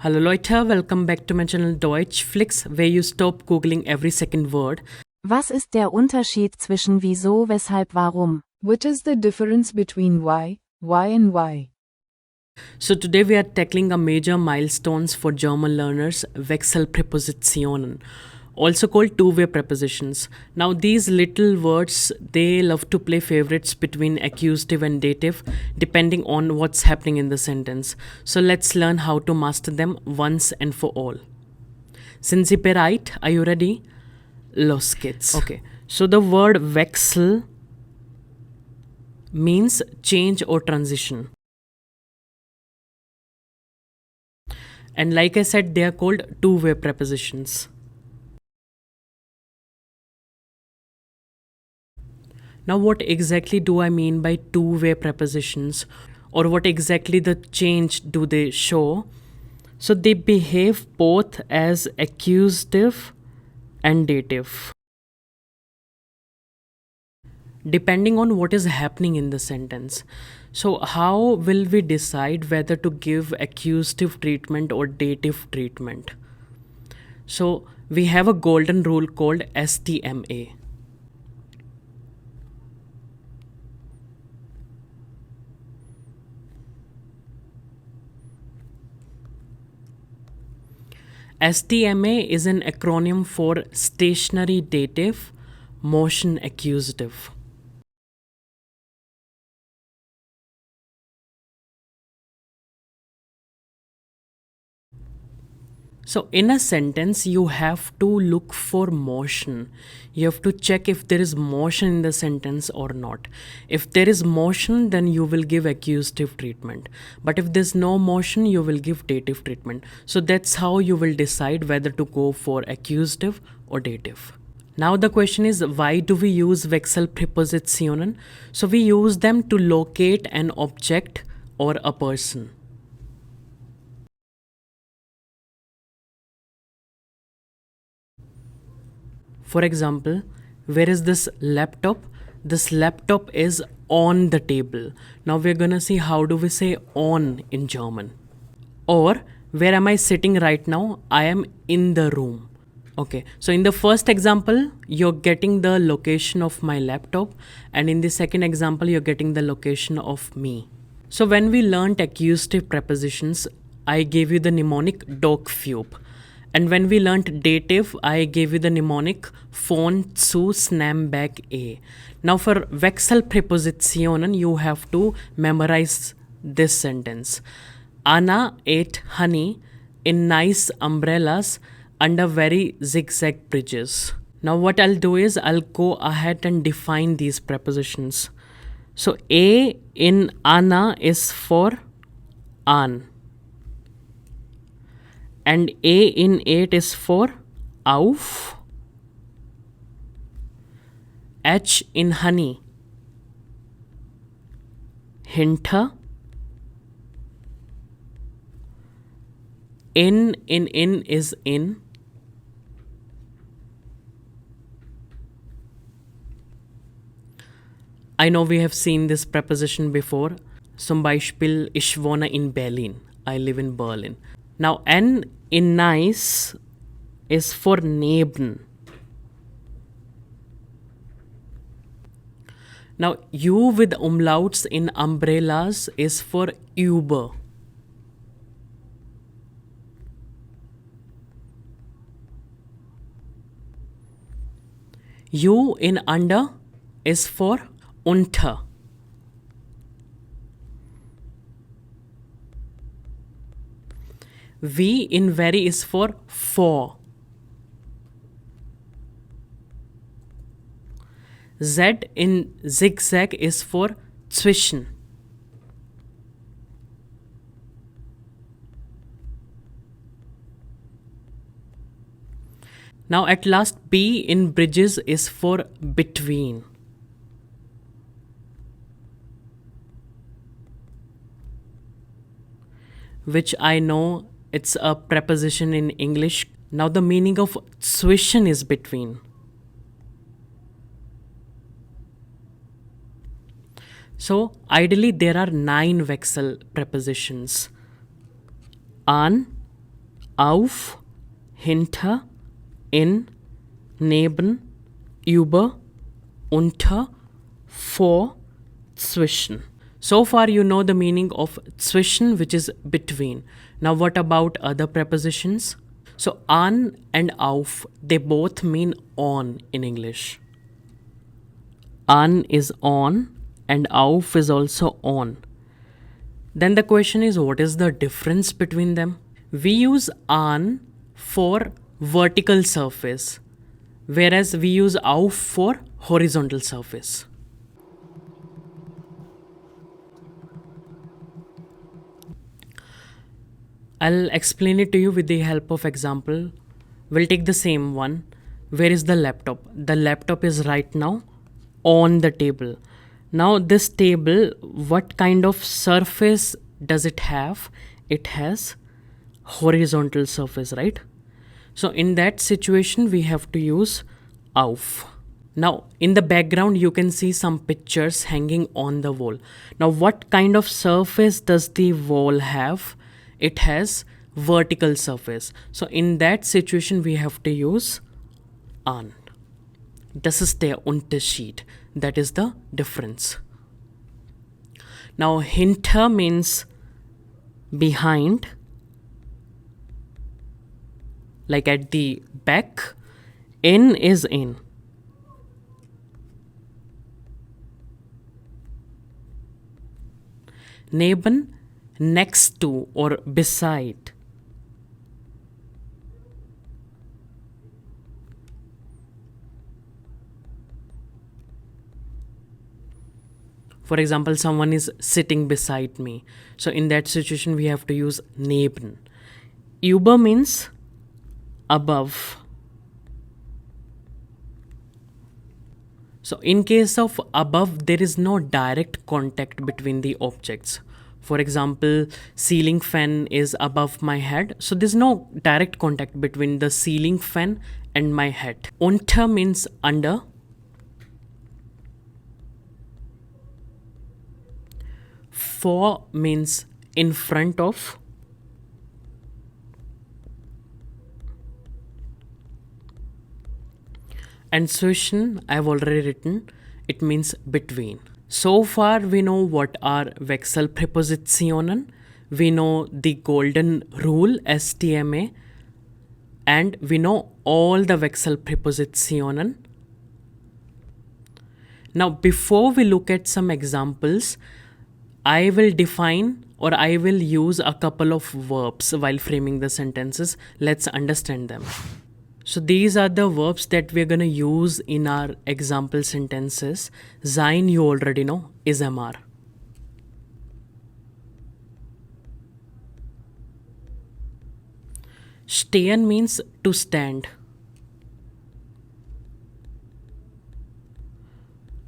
Hallo Leute, welcome back to my channel Deutsch Flicks, where you stop googling every second word. Was ist der Unterschied zwischen wieso, weshalb, warum? What is the difference between why and why? So today we are tackling a major milestones for German learners, Wechselpräpositionen, also called two-way prepositions. Now these little words, they love to play favorites between accusative and dative depending on what's happening in the sentence. So let's learn how to master them once and for all. Sind Sie bereit? Are you ready? Los geht's. Okay, so the word Wechsel means change or transition. And like I said, they are called two-way prepositions. Now what exactly do I mean by two-way prepositions, or what exactly the change do they show? So they behave both as accusative and dative, depending on what is happening in the sentence. So how will we decide whether to give accusative treatment or dative treatment? So we have a golden rule called SDMA. SDMA is an acronym for stationary dative, motion accusative. So in a sentence, you have to look for motion. You have to check if there is motion in the sentence or not. If there is motion, then you will give accusative treatment. But if there's no motion, you will give dative treatment. So that's how you will decide whether to go for accusative or dative. Now the question is, why do we use Wechselpräpositionen? So we use them to locate an object or a person. For example, where is this laptop? This laptop is on the table. Now we're gonna see how do we say on in German. Or where am I sitting right now? I am in the room. Okay, so in the first example, you're getting the location of my laptop, and in the second example, you're getting the location of me. So when we learned accusative prepositions, I gave you the mnemonic Dockfube. And when we learnt dative, I gave you the mnemonic von zu Snapback A. Now for Wechselpräpositionen, you have to memorize this sentence. Anna ate honey in nice umbrellas under very zigzag bridges. Now what I'll do is I'll go ahead and define these prepositions. So A in Anna is for an. And A in 8 is for auf. H in honey, hinter. In is in. I know we have seen this preposition before. Zum Beispiel, ich wohne in Berlin. I live in Berlin. Now N in nice is for neben. Now U with umlauts in umbrellas is for über. U in under is for unter. V in very is for. Z in zigzag is for zwischen. Now at last, B in bridges is for between. Which I know it's a preposition in English. Now the meaning of zwischen is between. So ideally there are 9 Wechsel prepositions. An, auf, hinter, in, neben, über, unter, vor, zwischen. So far you know the meaning of zwischen, which is between. Now what about other prepositions? So an and auf, they both mean on in English. An is on and auf is also on. Then the question is, what is the difference between them? We use an for vertical surface, whereas we use auf for horizontal surface. I'll explain it to you with the help of example. We'll take the same one. Where is the laptop? The laptop is right now on the table. Now this table, what kind of surface does it have? It has horizontal surface, right? So in that situation we have to use auf. Now in the background you can see some pictures hanging on the wall. Now what kind of surface does the wall have? It has vertical surface. So in that situation we have to use an. Das ist der Unterschied. That is the difference. Now hinter means behind, like at the back. In is in. Neben, next to or beside. For example, someone is sitting beside me. So in that situation we have to use neben. Über means above. So in case of above, there is no direct contact between the objects. For example, ceiling fan is above my head. So there's no direct contact between the ceiling fan and my head. Unter means under. Vor means in front of. And zwischen, I've already written, it means between. So far we know what are Wechselpräpositionen, we know the golden rule SDMA, and we know all the Wechselpräpositionen. Now before we look at some examples, I will define or I will use a couple of verbs while framing the sentences. Let's understand them. So these are the verbs that we're going to use in our example sentences. Sein, you already know, is MR. Stehen means to stand.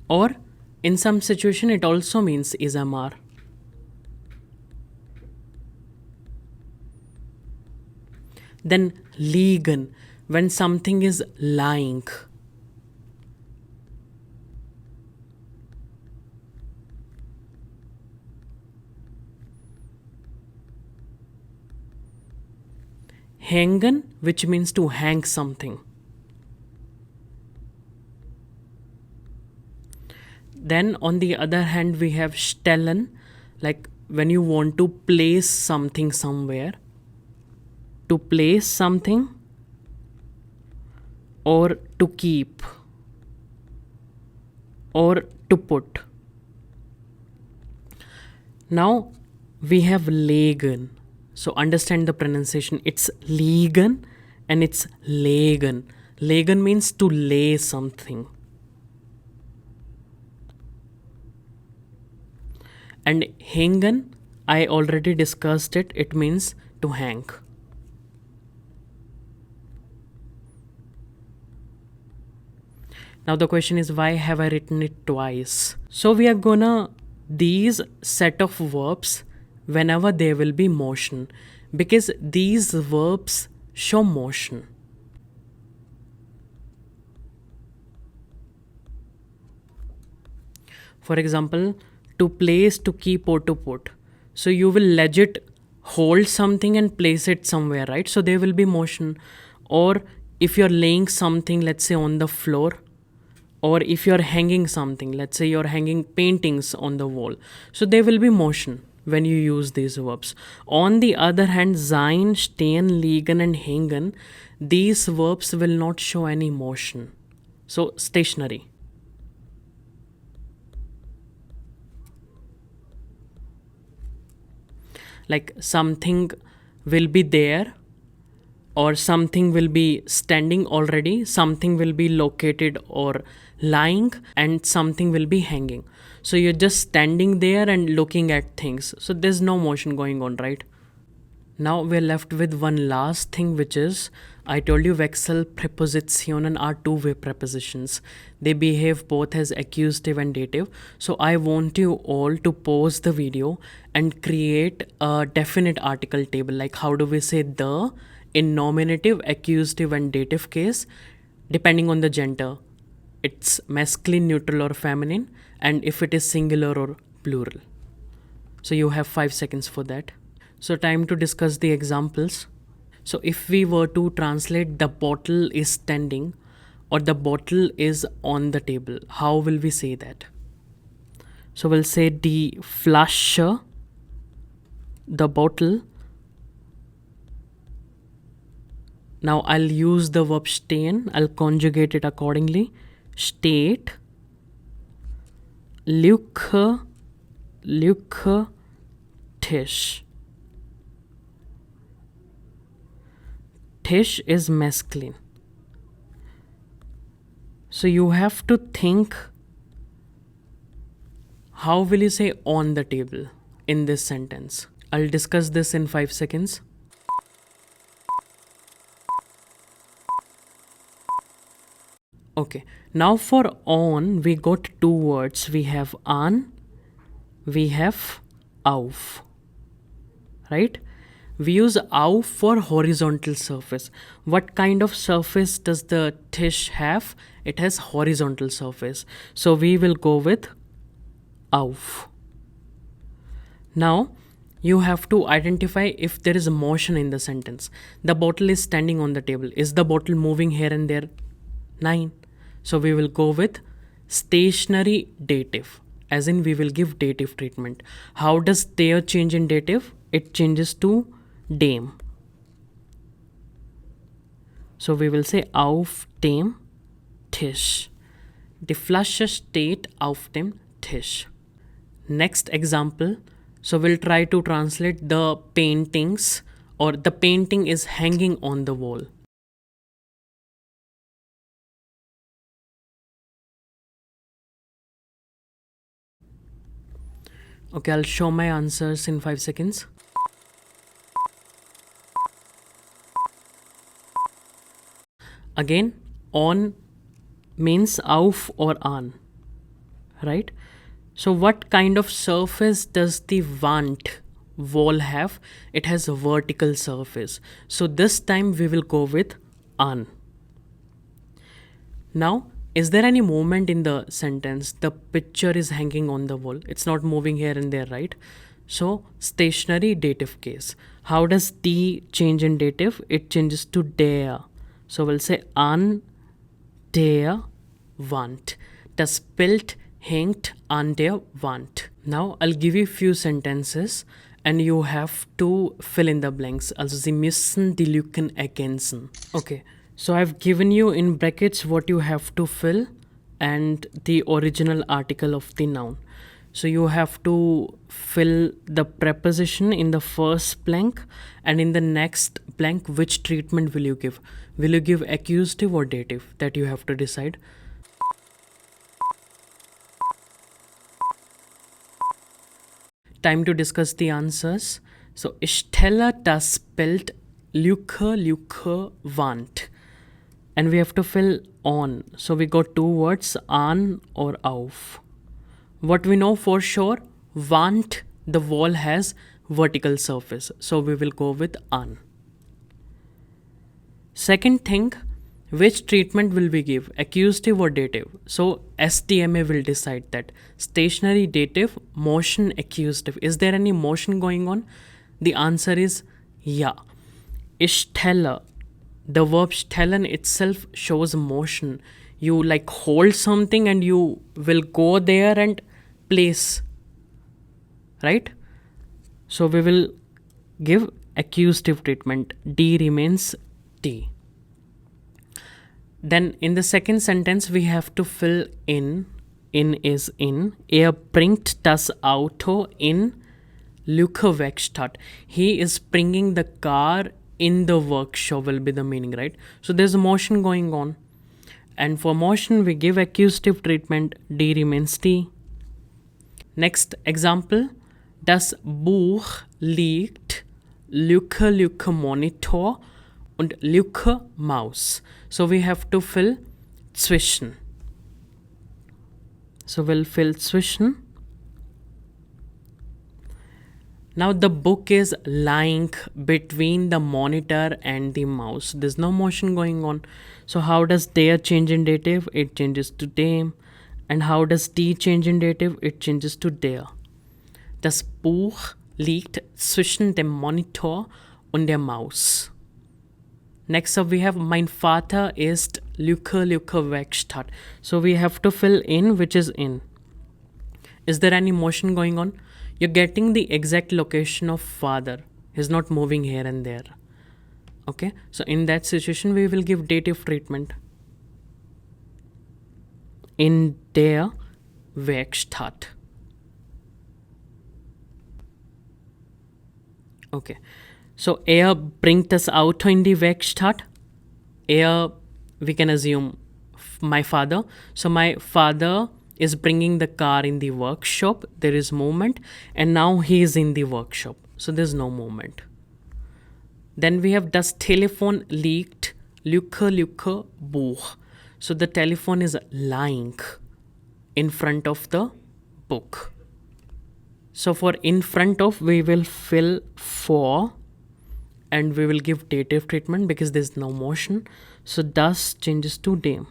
Or in some situation it also means is MR. Then liegen, when something is lying. Hängen, which means to hang something. Then on the other hand we have stellen, like when you want to place something somewhere. To place something or to keep or to put. Now we have legen. So understand the pronunciation. It's liegen and it's legen. Legen means to lay something. And hängen, I already discussed it. It means to hang. Now the question is, why have I written it twice? So we are gonna these set of verbs whenever there will be motion, because these verbs show motion. For example, to place, to keep or to put. So you will legit hold something and place it somewhere, right? So there will be motion. Or if you're laying something, let's say on the floor, or if you're hanging something, let's say you're hanging paintings on the wall, so there will be motion when you use these verbs. On the other hand, sein, stehen, liegen and hängen, these verbs will not show any motion, so stationary. Like something will be there, or something will be standing already, something will be located or lying, and something will be hanging. So you're just standing there and looking at things. So there's no motion going on, right? Now we're left with one last thing, which is, I told you Wechselpräpositionen are two-way prepositions. They behave both as accusative and dative. So I want you all to pause the video and create a definite article table. Like how do we say the in nominative, accusative and dative case, depending on the gender. It's masculine, neutral or feminine, and if it is singular or plural. So you have 5 seconds for that. So time to discuss the examples. So if we were to translate the bottle is standing or the bottle is on the table, how will we say that? So we'll say die Flasche, the bottle. Now I'll use the verb stehen, I'll conjugate it accordingly. Steht, Lücke, Tisch. Tisch is masculine. So you have to think, how will you say on the table in this sentence? I'll discuss this in 5 seconds. Okay, now for on, we got two words. We have an, we have auf, right? We use auf for horizontal surface. What kind of surface does the Tisch have? It has horizontal surface. So we will go with auf. Now, you have to identify if there is a motion in the sentence. The bottle is standing on the table. Is the bottle moving here and there? 9. So we will go with stationary dative, as in we will give dative treatment. How does there change in dative? It changes to dem. So we will say auf dem Tisch. Die Flasche steht auf dem Tisch. Next example. So we'll try to translate the paintings, or the painting is hanging on the wall. Okay, I'll show my answers in 5 seconds. Again, on means auf or an, right? So what kind of surface does the wall have? It has a vertical surface. So this time we will go with an. Now, is there any movement in the sentence? The picture is hanging on the wall. It's not moving here and there, right? So stationary dative case. How does die change in dative? It changes to der. So we'll say an der Wand. Das Bild hängt an der Wand. Now I'll give you a few sentences and you have to fill in the blanks. Also Sie müssen die Lücken ergänzen. Okay, so I've given you in brackets what you have to fill and the original article of the noun. So you have to fill the preposition in the first blank, and in the next blank which treatment will you give? Will you give accusative or dative? That you have to decide. Time to discuss the answers. So ich stelle das Bild Lücke Wand. And we have to fill on. So we got two words, an or auf. What we know for sure, Wand, the wall has vertical surface. So we will go with an. Second thing, which treatment will we give? Accusative or dative? So SDMA will decide that. Stationary dative, motion accusative. Is there any motion going on? The answer is ja. Stelle. The verb stellen itself shows motion. You like hold something and you will go there and place. Right? So we will give accusative treatment. D remains T. Then in the second sentence we have to fill in. In is in. Bringt das Auto in Werkstatt. He is bringing the car in the workshop will be the meaning, right? So there's a motion going on. And for motion we give accusative treatment. D remains T. Next example. Das Buch liegt Lücke Monitor und Lücke Maus. So we have to fill zwischen. So we'll fill zwischen. Now the book is lying between the monitor and the mouse. There's no motion going on. So how does der change in dative? It changes to dem. And how does die change in dative? It changes to der. Das Buch liegt zwischen dem Monitor und der Maus. Next up we have mein Vater ist Lücke Werkstatt. So we have to fill in, which is in. Is there any motion going on? You're getting the exact location of father. He's not moving here and there. Okay, so in that situation we will give dative treatment. In der Werkstatt. Okay, so bringt das Auto in die Werkstatt. We can assume my father. So my father is bringing the car in the workshop. There is movement, and now he is in the workshop. So there's no movement. Then we have das Telefon liegt Lücke Buch. So the telephone is lying in front of the book. So for in front of we will fill for, and we will give dative treatment because there's no motion. So das changes to dem.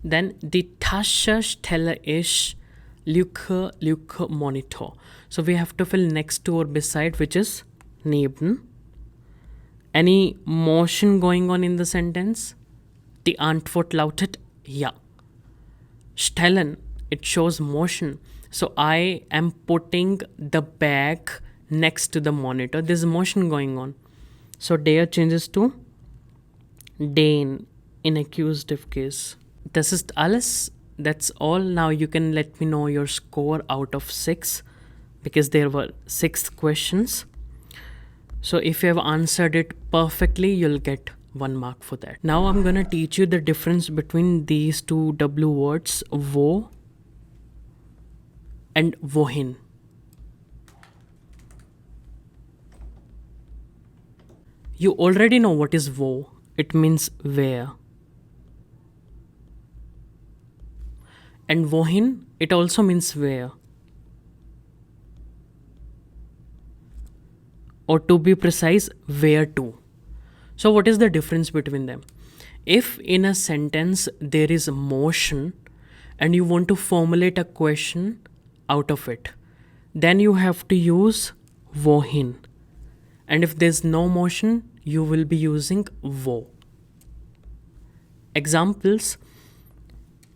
Then die Tasche stelle ich Lücke Monitor. So we have to fill next to or beside, which is neben. Any motion going on in the sentence? Die Antwort lautet ja. Stellen, it shows motion. So I am putting the bag next to the monitor. There's motion going on. So der changes to den in accusative case. Das ist alles. That's all. Now you can let me know your score out of 6 because there were 6 questions. So if you have answered it perfectly, you'll get 1 mark for that. Now I'm gonna teach you the difference between these two W words, wo and wohin. You already know what is wo. It means where. And wohin, it also means where. Or to be precise, where to. So what is the difference between them? If in a sentence there is motion and you want to formulate a question out of it, then you have to use wohin. And if there's no motion, you will be using wo. Examples.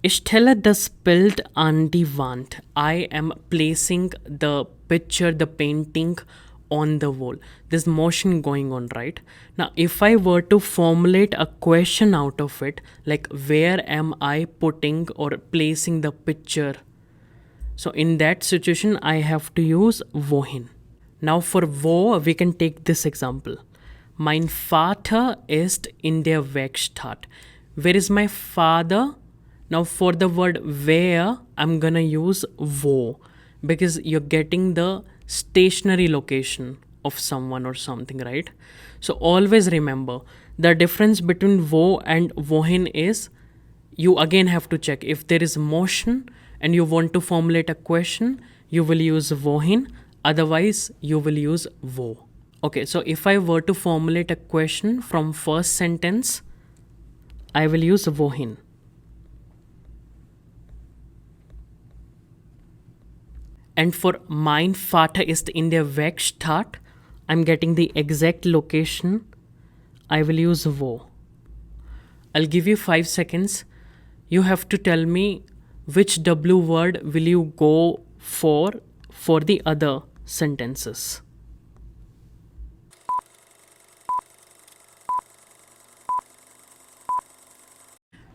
Ich stelle das Bild an die Wand. I am placing the picture, the painting on the wall. There's motion going on, right? Now, if I were to formulate a question out of it, like where am I putting or placing the picture? So in that situation, I have to use wohin. Now for wo, we can take this example. Mein Vater ist in der Werkstatt. Where is my father? Now for the word where, I'm gonna use wo because you're getting the stationary location of someone or something, right? So always remember the difference between wo and wohin is you again have to check if there is motion and you want to formulate a question, you will use wohin, otherwise you will use wo. Okay, so if I were to formulate a question from first sentence, I will use wohin. And for mein Vater ist in der Werkstatt, I'm getting the exact location. I will use wo. I'll give you 5 seconds. You have to tell me which W word will you go for the other sentences.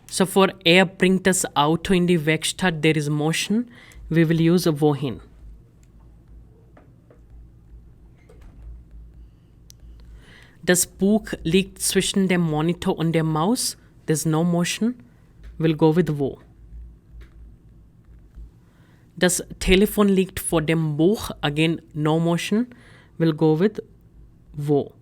So for er bringt das Auto in die Werkstatt, there is motion. We will use wohin. Das Buch liegt zwischen dem Monitor und der Maus. There's no motion. We'll go with wo. Das Telefon liegt vor dem Buch. Again, no motion. We'll go with wo.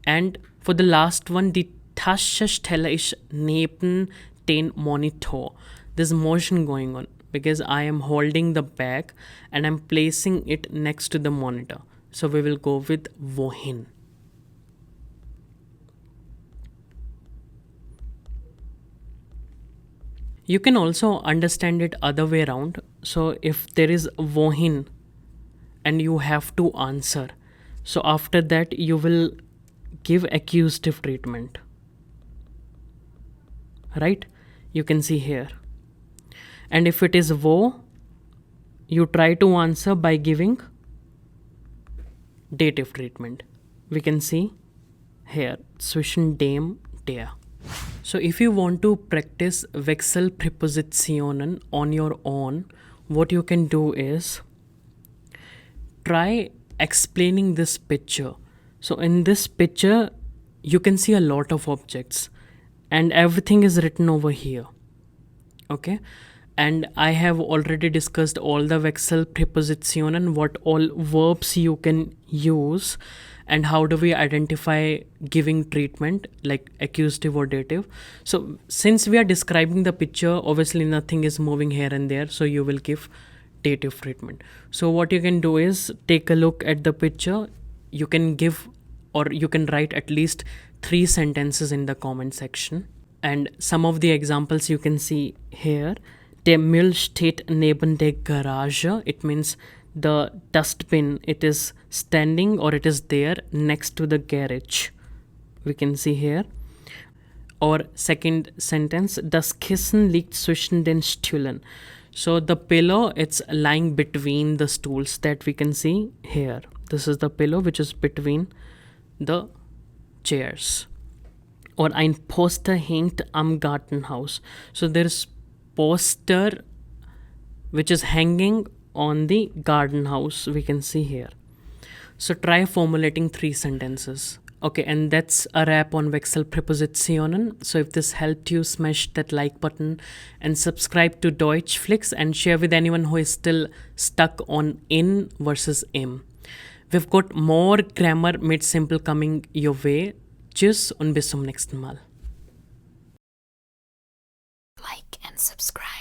And for the last one, die Tasche stelle ich neben den Monitor. There's motion going on because I am holding the bag and I'm placing it next to the monitor. So we will go with wohin. You can also understand it other way around. So if there is wohin and you have to answer, so after that you will give accusative treatment. Right? You can see here. And if it is wo, you try to answer by giving dative treatment. We can see here zwischen dem, der. So if you want to practice Wechselpräpositionen on your own, what you can do is try explaining this picture. So in this picture, you can see a lot of objects and everything is written over here. Okay? And I have already discussed all the Wechselpräpositionen, what all verbs you can use, and how do we identify giving treatment like accusative or dative. So since we are describing the picture, obviously nothing is moving here and there, so you will give dative treatment. So what you can do is take a look at the picture. You can give or you can write at least 3 sentences in the comment section. And some of the examples you can see here. Der Müll steht neben der Garage. It means the dustbin, it is standing or it is there next to the garage. We can see here. Or second sentence, das Kissen liegt zwischen den Stühlen. So the pillow, it's lying between the stools that we can see here. This is the pillow which is between the chairs. Or ein Poster hängt am Gartenhaus. So there's poster which is hanging on the garden house, we can see here. So try formulating 3 sentences. Okay, and that's a wrap on Wechselpräpositionen. So if this helped you, smash that like button and subscribe to Deutsch Flicks and share with anyone who is still stuck on in versus im. We've got more grammar made simple coming your way. Tschüss und bis zum nächsten Mal. Like and subscribe.